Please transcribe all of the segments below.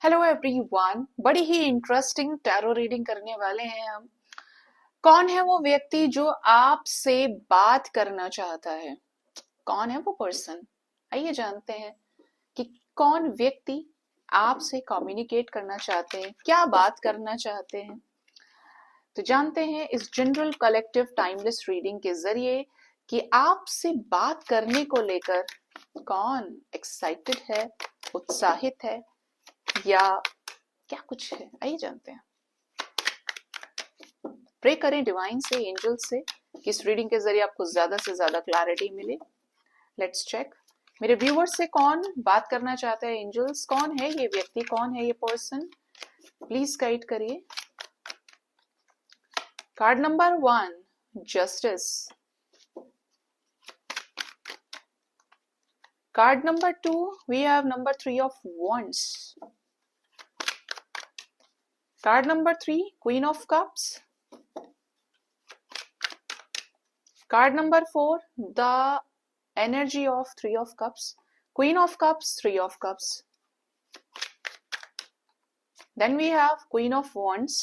Hello everyone, बड़ी ही interesting tarot reading करने वाले हैं हम। कौन है वो व्यक्ति जो आपसे बात करना चाहता है? कौन है वो पर्सन? आइए जानते हैं कि कौन व्यक्ति आपसे कम्युनिकेट करना चाहते हैं, क्या बात करना चाहते हैं। तो जानते हैं इस जनरल कलेक्टिव टाइमलेस रीडिंग के जरिए कि आपसे बात करने को लेकर कौन एक्साइटेड है, उत्साहित है या क्या कुछ है। आइए जानते हैं। प्रे करें डिवाइन से, एंजल से कि इस रीडिंग के जरिए आपको ज्यादा से ज्यादा क्लैरिटी मिले। Let's check. मेरे व्यूवर्स से कौन बात करना चाहता है? एंजल्स, कौन है ये व्यक्ति, कौन है ये पर्सन? प्लीज गाइड करिए। Card number 1, justice. Card number 2, we have number 3 of wands. Card number 3, queen of cups. Card number 4, the energy of 3 of cups. Queen of cups, 3 of cups. Then we have Queen of wands.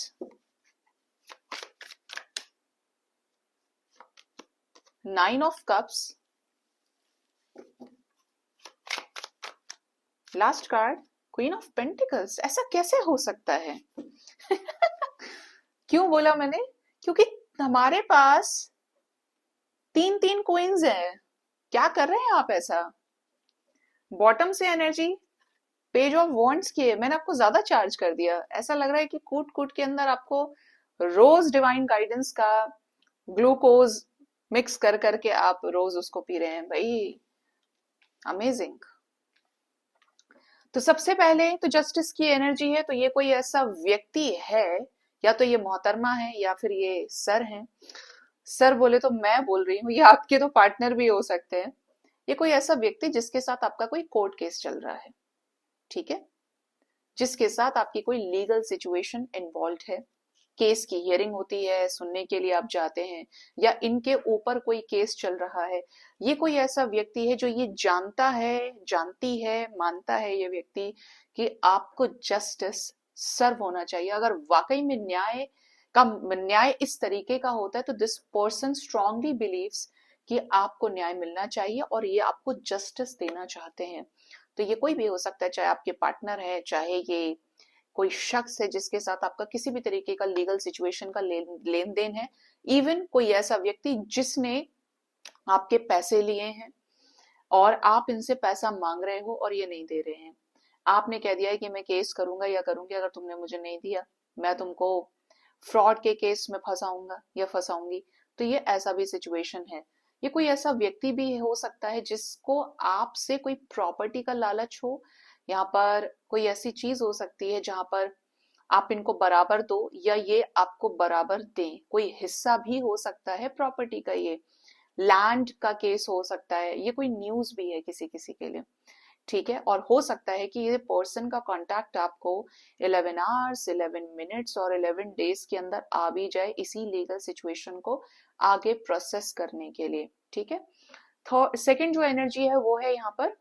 Nine of cups. Last card, Queen of pentacles. ऐसा कैसे हो सकता है? क्यों बोला मैंने? क्योंकि हमारे पास तीन तीन क्वींस है। क्या कर रहे हैं आप ऐसा? बॉटम से एनर्जी पेज ऑफ वॉन्ड्स की है। मैंने आपको ज्यादा चार्ज कर दिया। ऐसा लग रहा है कि कूट कूट के अंदर आपको रोज डिवाइन गाइडेंस का ग्लूकोज मिक्स कर करके आप रोज उसको पी रहे हैं भाई। अमेजिंग। तो सबसे पहले तो जस्टिस की एनर्जी है, तो ये कोई ऐसा व्यक्ति है, या तो ये मोहतरमा है या फिर ये सर है। सर बोले तो मैं बोल रही हूँ, ये आपके तो पार्टनर भी हो सकते हैं। ये कोई ऐसा व्यक्ति जिसके साथ आपका कोई कोर्ट केस चल रहा है, ठीक है, जिसके साथ आपकी कोई लीगल सिचुएशन इन्वॉल्व है। केस की हियरिंग होती है, सुनने के लिए आप जाते हैं, या इनके ऊपर कोई केस चल रहा है। ये कोई ऐसा व्यक्ति है जो ये जानता है, जानती है, मानता है ये व्यक्ति कि आपको जस्टिस सर्व होना चाहिए। अगर वाकई में न्याय इस तरीके का होता है तो दिस पर्सन स्ट्रांगली बिलीव्स कि आपको न्याय मिलना चाहिए और ये आपको जस्टिस देना चाहते हैं। तो ये कोई भी हो सकता है, चाहे आपके पार्टनर है, चाहे ये कोई शख्स है जिसके साथ आपका किसी भी तरीके का लीगल सिचुएशन का लेन देन है। इवन कोई ऐसा व्यक्ति जिसने आपके पैसे लिए हैं और आप इनसे पैसा मांग रहे हो और ये नहीं दे रहे हैं। आपने कह दिया है कि मैं केस करूंगा या करूंगी, अगर तुमने मुझे नहीं दिया मैं तुमको फ्रॉड के केस में फंसाऊंगा या फंसाऊंगी। तो ये ऐसा भी सिचुएशन है। ये कोई ऐसा व्यक्ति भी हो सकता है जिसको आपसे कोई प्रॉपर्टी का लालच हो। यहाँ पर कोई ऐसी चीज हो सकती है जहां पर आप इनको बराबर दो या ये आपको बराबर दें। कोई हिस्सा भी हो सकता है प्रॉपर्टी का, ये लैंड का केस हो सकता है, ये कोई न्यूज भी है किसी किसी के लिए, ठीक है। और हो सकता है कि ये पर्सन का कांटेक्ट आपको 11 आवर्स, 11 मिनट्स और 11 डेज के अंदर आ भी जाए इसी लीगल सिचुएशन को आगे प्रोसेस करने के लिए, ठीक है। सेकंड जो एनर्जी है वो है यहाँ पर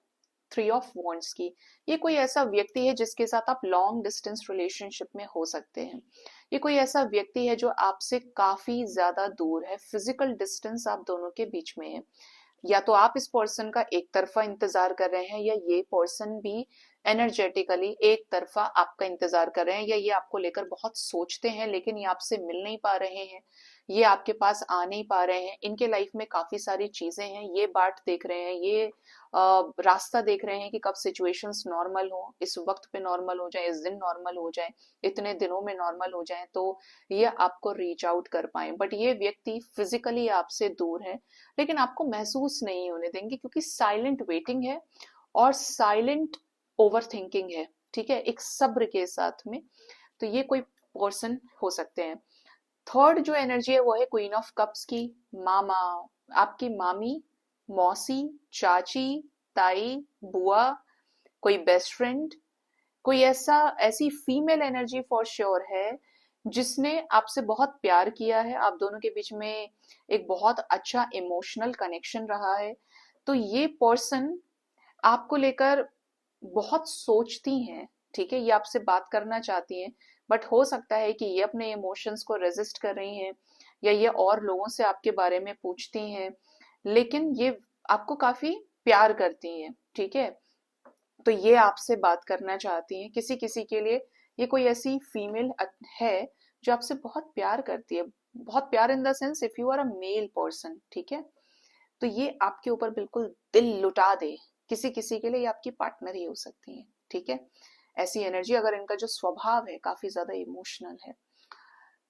3 ऑफ वॉन्ड्स की। ये कोई ऐसा व्यक्ति है जिसके साथ आप लॉन्ग डिस्टेंस रिलेशनशिप में हो सकते हैं। ये कोई ऐसा व्यक्ति है जो आपसे काफी ज्यादा दूर है, फिजिकल डिस्टेंस आप दोनों के बीच में है। या तो आप इस पर्सन का एक तरफा इंतजार कर रहे हैं या ये पर्सन भी एनर्जेटिकली एक तरफा आपका इंतजार कर रहे हैं, या ये आपको लेकर बहुत सोचते हैं लेकिन ये आपसे मिल नहीं पा रहे हैं, ये आपके पास आ नहीं पा रहे हैं। इनके लाइफ में काफी सारी चीजें हैं, ये बाट देख रहे हैं, ये रास्ता देख रहे हैं कि कब सिचुएशंस नॉर्मल हो, इस वक्त पे नॉर्मल हो जाए, इस दिन नॉर्मल हो जाए, इतने दिनों में नॉर्मल हो जाए तो ये आपको रीच आउट कर पाए। बट ये व्यक्ति फिजिकली आपसे दूर है लेकिन आपको महसूस नहीं होने देंगे क्योंकि साइलेंट वेटिंग है और साइलेंट ओवर थिंकिंग है, ठीक है, एक सब्र के साथ में। तो ये कोई पर्सन हो सकते हैं। थर्ड जो एनर्जी है वो है क्वीन ऑफ कप्स की। मामा, आपकी मामी, मौसी, चाची, ताई, बुआ, कोई बेस्ट फ्रेंड, कोई ऐसी फीमेल एनर्जी फॉर श्योर है जिसने आपसे बहुत प्यार किया है, आप दोनों के बीच में एक बहुत अच्छा इमोशनल कनेक्शन रहा है। तो ये पर्सन आपको लेकर बहुत सोचती हैं, ठीक है, ये आपसे बात करना चाहती हैं, बट हो सकता है कि ये अपने इमोशंस को रेजिस्ट कर रही हैं, या ये और लोगों से आपके बारे में पूछती हैं, लेकिन ये आपको काफी प्यार करती हैं, ठीक है। तो ये आपसे बात करना चाहती हैं। किसी किसी के लिए ये कोई ऐसी फीमेल है जो आपसे बहुत प्यार करती है, बहुत प्यार in the sense if you are a male person, ठीक है, तो ये आपके ऊपर बिल्कुल दिल लुटा दे। किसी किसी के लिए ये आपकी पार्टनर ही हो सकती है, ठीक है। ऐसी एनर्जी, अगर इनका जो स्वभाव है काफी ज्यादा इमोशनल है।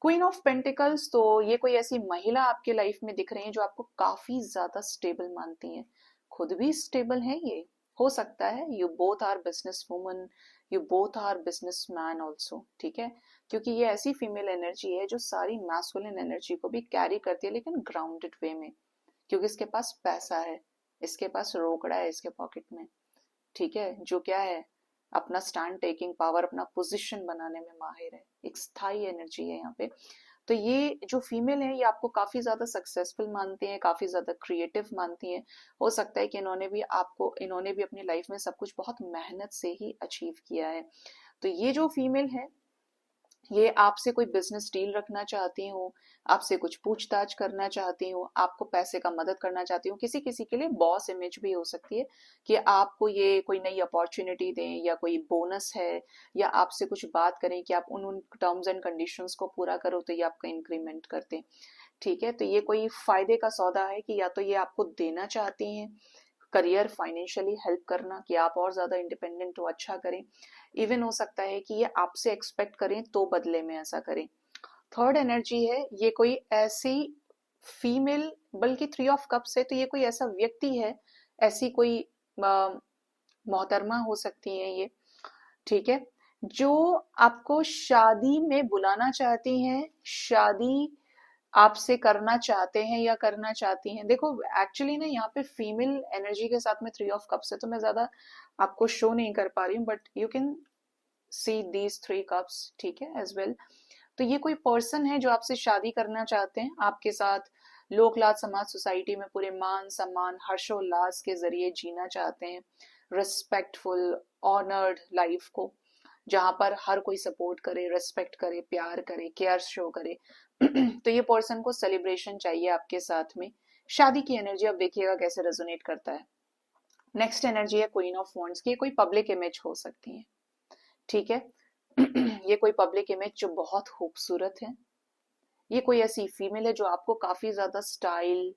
क्वीन ऑफ पेंटिकल्स, तो ये कोई ऐसी महिला आपके लाइफ में दिख रही है जो आपको काफी ज्यादा स्टेबल मानती है, खुद भी स्टेबल है ये। हो सकता है you both are business woman, you both are business man also, ठीक है, क्योंकि ये ऐसी फीमेल एनर्जी है जो सारी मैस्कुलिन एनर्जी को भी कैरी करती है, लेकिन ग्राउंडेड वे में, क्योंकि इसके पास पैसा है, इसके पास रोकड़ा है इसके पॉकेट में, ठीक है, जो क्या है, अपना स्टैंड टेकिंग पावर, अपना पोजीशन बनाने में माहिर है, एक स्थायी एनर्जी है यहाँ पे। तो ये जो फीमेल है ये आपको काफी ज्यादा सक्सेसफुल मानती हैं, काफी ज्यादा क्रिएटिव मानती हैं। हो सकता है कि इन्होंने भी अपनी लाइफ में सब कुछ बहुत मेहनत से ही अचीव किया है। तो ये जो फीमेल है ये आपसे कोई बिजनेस डील रखना चाहती हूँ, आपसे कुछ पूछताछ करना चाहती हूँ, आपको पैसे का मदद करना चाहती हूँ। किसी किसी के लिए बॉस इमेज भी हो सकती है कि आपको ये कोई नई अपॉर्चुनिटी दें, या कोई बोनस है, या आपसे कुछ बात करें कि आप उन उन टर्म्स एंड कंडीशंस को पूरा करो तो ये आपका इंक्रीमेंट कर दें, ठीक है। तो ये कोई फायदे का सौदा है कि या तो ये आपको देना चाहती हैं, करियर फाइनेंशियली हेल्प करना कि आप और ज्यादा इंडिपेंडेंट हो, अच्छा करें। इवन हो सकता है कि ये आपसे एक्सपेक्ट करें तो बदले में ऐसा करें। थर्ड एनर्जी है, ये कोई ऐसी फीमेल, बल्कि थ्री ऑफ कप्स है, तो ये कोई ऐसा व्यक्ति है, ऐसी कोई मोहतरमा हो सकती है ये, ठीक है, जो आपको शादी में बुलाना चाहती हैं, शादी आपसे करना चाहते हैं या करना चाहती हैं। देखो एक्चुअली ना यहाँ पे फीमेल एनर्जी के साथ में थ्री ऑफ कप्स है, तो मैं ज्यादा आपको शो नहीं कर पा रही हूँ, but you can see these three cups, ठीक है, एज वेल। तो ये कोई पर्सन है जो आपसे शादी करना चाहते हैं, आपके साथ लोक लाज समाज सोसाइटी में पूरे मान सम्मान हर्षोल्लास के जरिए जीना चाहते हैं, रिस्पेक्टफुल ऑनर्ड लाइफ को, जहां पर हर कोई सपोर्ट करे, रेस्पेक्ट करे, प्यार करे, केयर शो करे। तो ये पर्सन को सेलिब्रेशन चाहिए आपके साथ में। शादी की एनर्जी अब देखिएगा कैसे रेजोनेट करता है। नेक्स्ट एनर्जी है क्वीन ऑफ वॉन्ड्स की, कोई पब्लिक इमेज हो सकती है, ठीक है। ये कोई पब्लिक इमेज जो बहुत खूबसूरत है, ये कोई ऐसी फीमेल है जो आपको काफी ज्यादा स्टाइल,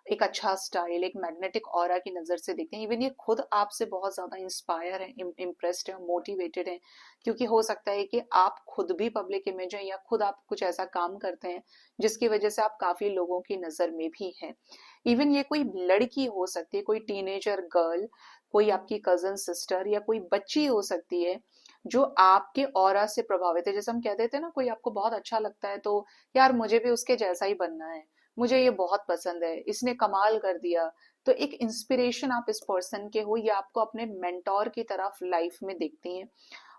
एक अच्छा स्टाइल, एक मैग्नेटिक ऑरा की नजर से देखते हैं। इवन ये खुद आपसे बहुत ज्यादा इंस्पायर है, इम्प्रेस्ड है, मोटिवेटेड है, क्योंकि हो सकता है कि आप खुद भी पब्लिक इमेज है, या खुद आप कुछ ऐसा काम करते हैं जिसकी वजह से आप काफी लोगों की नजर में भी हैं। इवन ये कोई लड़की हो सकती है, कोई टीनेजर गर्ल, कोई आपकी कजन सिस्टर, या कोई बच्ची हो सकती है जो आपके ऑरा से प्रभावित है। जैसे हम कह देते हैं ना, कोई आपको बहुत अच्छा लगता है तो यार मुझे भी उसके जैसा ही बनना है, मुझे ये बहुत पसंद है, इसने कमाल कर दिया। तो एक इंस्पिरेशन आप इस पर्सन के हो, या आपको अपने मेंटोर की तरफ लाइफ में देखती हैं।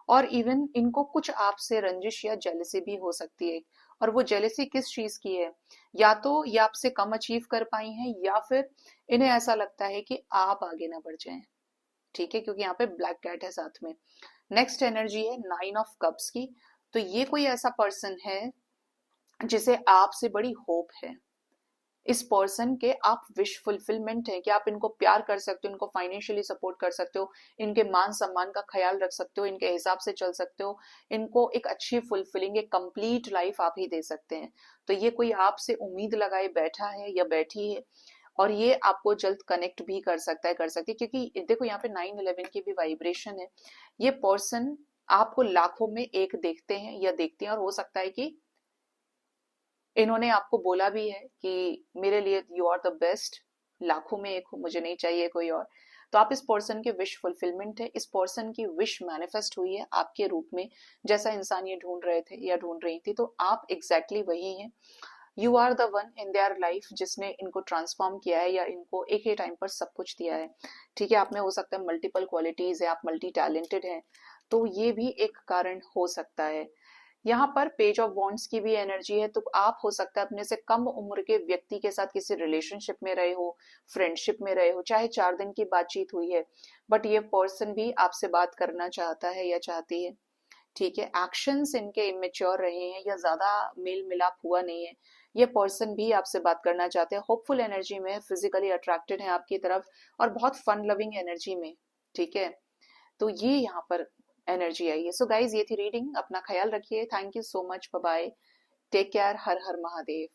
और इवन इनको कुछ आपसे रंजिश या जेलसी भी हो सकती है। और वो जेलसी किस चीज की है, या तो ये आपसे कम अचीव कर पाई हैं, या फिर इन्हें ऐसा लगता है कि आप आगे ना बढ़ जाएं, ठीक है, क्योंकि यहाँ पे ब्लैक कैट है साथ में। नेक्स्ट एनर्जी है नाइन ऑफ कप्स की, तो ये कोई ऐसा पर्सन है जिसे आपसे बड़ी होप है। इस पर्सन के आप विश फुलफिलमेंट है कि आप इनको प्यार कर सकते हो, इनको फाइनेंशियली सपोर्ट कर सकते हो, इनके मान सम्मान का ख्याल रख सकते हो, इनके हिसाब से चल सकते हो, इनको एक अच्छी फुलफिलिंग, एक कंप्लीट लाइफ आप ही दे सकते हैं। तो ये कोई आपसे उम्मीद लगाए बैठा है या बैठी है, और ये आपको जल्द कनेक्ट भी कर सकता है, कर सकती है, क्योंकि देखो यहाँ पे 9/11 की भी वाइब्रेशन है। ये पर्सन आपको लाखों में एक देखते हैं या देखती हैं, और हो सकता है कि इन्होंने आपको बोला भी है कि मेरे लिए यू आर द बेस्ट, लाखों में एक हो, मुझे नहीं चाहिए कोई और। तो आप इस पर्सन के विश फुलफिलमेंट है, इस पर्सन की विश मैनिफेस्ट हुई है आपके रूप में, जैसा इंसान ये ढूंढ रहे थे या ढूंढ रही थी, तो आप एग्जैक्टली exactly वही हैं। You are the one in their life जिसने इनको ट्रांसफॉर्म किया है, या इनको एक ही टाइम पर सब कुछ दिया है, ठीक है। आप में हो सकता है मल्टीपल क्वालिटीज है, आप मल्टी टैलेंटेड हैं, तो ये भी एक कारण हो सकता है। यहाँ पर पेज ऑफ वॉन्ड्स की भी एनर्जी है, तो आप हो सकता है अपने से कम उम्र के व्यक्ति के साथ किसी रिलेशनशिप में रहे हो, फ्रेंडशिप में रहे हो, चाहे 4 दिन की बातचीत हुई है, बट ये पर्सन भी आपसे बात करना चाहता है या चाहती है। ठीक है, एक्शंस इनके इमेच्योर रहे हैं या ज्यादा मेल मिलाप हुआ नहीं है। ये पर्सन भी आपसे बात करना चाहते हैं, होपफुल एनर्जी में, फिजिकली अट्रैक्टेड है आपकी तरफ और बहुत फन लविंग एनर्जी में। ठीक है, तो ये यहाँ पर एनर्जी आई है। सो गाइज, ये थी रीडिंग, अपना ख्याल रखिए, thank you so much, bye bye, take care, हर हर महादेव।